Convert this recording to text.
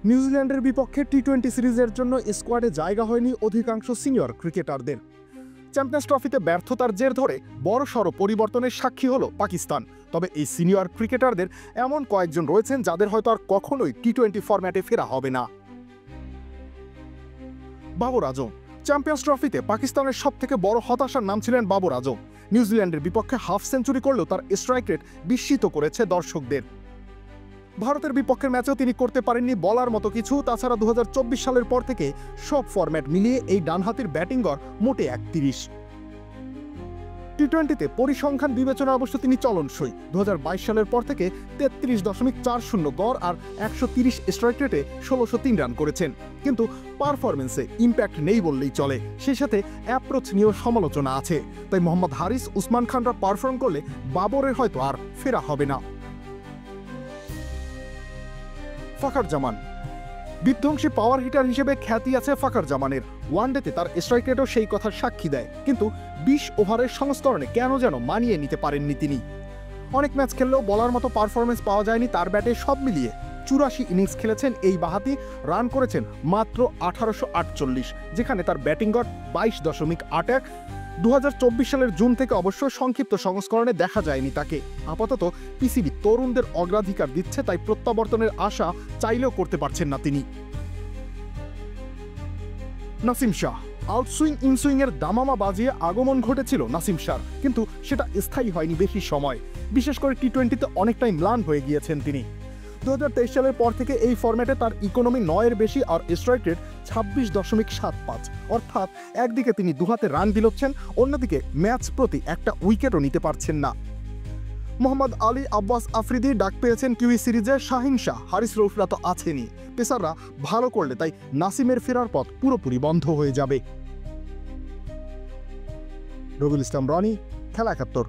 নিউজিল্যান্ডের বিপক্ষে টি-20 সিরিজের জন্য স্কোয়াডে জায়গা হয়নি অধিকাংশ সিনিয়র ক্রিকেটারদের। চ্যাম্পিয়ন্স ট্রফিতে ব্যর্থতার জের ধরে বড়সড় পরিবর্তনের সাক্ষী হলো পাকিস্তান। তবে এই সিনিয়র ক্রিকেটারদের এমন কয়েকজন রয়েছেন যাদের হয়তো আর কখনোই টি-20 ফরম্যাটে ফেরা হবে না। বাবর আজম। চ্যাম্পিয়ন্স ট্রফিতে পাকিস্তানের সবথেকে বড় হতাশার নাম ছিলেন বাবর আজম। নিউজিল্যান্ডের বিপক্ষে হাফ সেঞ্চুরি করলেও তার স্ট্রাইক রেট বিস্মিত করেছে দর্শকদের। ভারতের বিপক্ষের ম্যাচেও তিনি করতে পারেননি বলার মতো কিছু। তাছাড়া 2024 সালের পর থেকে সব ফরম্যাট মিলিয়ে এই ডানহাতির ব্যাটিং গড় মোটে 31। টি-20তে পরিসংখ্যান বিবেচনা অবশ্য তিনি চলনসই। 2022 সালের পর থেকে 33.40 গড় আর 130 স্ট্রাইক রেটে 1603 রান করেছেন। কিন্তু পারফরমেন্সে ইম্প্যাক্ট নেই বললেই চলে। সেই সাথে অ্যাপ্রোচ নিয়েও সমালোচনা আছে। তাই মোহাম্মদ হারিস, উসমান খানরা পারফর্ম করলে বাবরের হয়তো আর ফেরা হবে না। ফাখার জামান। বিধ্বংসী পাওয়ার হিটার হিসেবে খ্যাতি আছে ফাখার জামানের। ওয়ানডেতে তার স্ট্রাইক রেটও সেই কথার সাক্ষী দেয়। কিন্তু 20 ওভারের সংস্করণে কেন যেন মানিয়ে নিতে পারেননি তিনি। অনেক ম্যাচ খেললেও বলার মতো পারফরমেন্স পাওয়া যায়নি তার ব্যাটে। সব মিলিয়ে 84 ইনিংস খেলেছেন এই বাঁহাতি, রান করেছেন মাত্র 1848, যেখানে তার ব্যাটিং গড় 22.81। 2024 সালের জুন থেকে অবশ্য সংক্ষিপ্ত সংস্করণে দেখা যায়নি তাকে। আপাতত পিসিবি তরুণদের অগ্রাধিকার দিচ্ছে, তাই প্রত্যাবর্তনের আশা চাইলেও করতে পারছেন না তিনি। নাসিম শাহ। আউটসুইং ইনসুইং এর দামামা বাজিয়ে আগমন ঘটেছিল নাসিম শাহর, কিন্তু সেটা স্থায়ী হয়নি বেশি সময়। বিশেষ করে টি-20তে অনেকটাই ম্লান হয়ে গিয়েছেন তিনি। 2023 সালের পর থেকে এই ফরম্যাটে তার ইকোনমি 9-এর বেশি আর স্ট্রাইক রেট 26.75। অর্থাৎ একদিকে তিনি দুহাতে রান দিলচ্ছেন, অন্যদিকে ম্যাচ প্রতি একটা উইকেটও নিতে পারছেন না। মোহাম্মদ আলী, আব্বাস আফ্রিদি ডাক পেয়েছেন কিউই সিরিজে। শাহিন শাহ, হারিস রৌফরা তো আছেনই। পেসাররা ভালো করলে তাই নাসিমের ফেরার পথ পুরোপুরি বন্ধ হয়ে যাবে। রবিউল ইসলাম রনি, খেলা 71।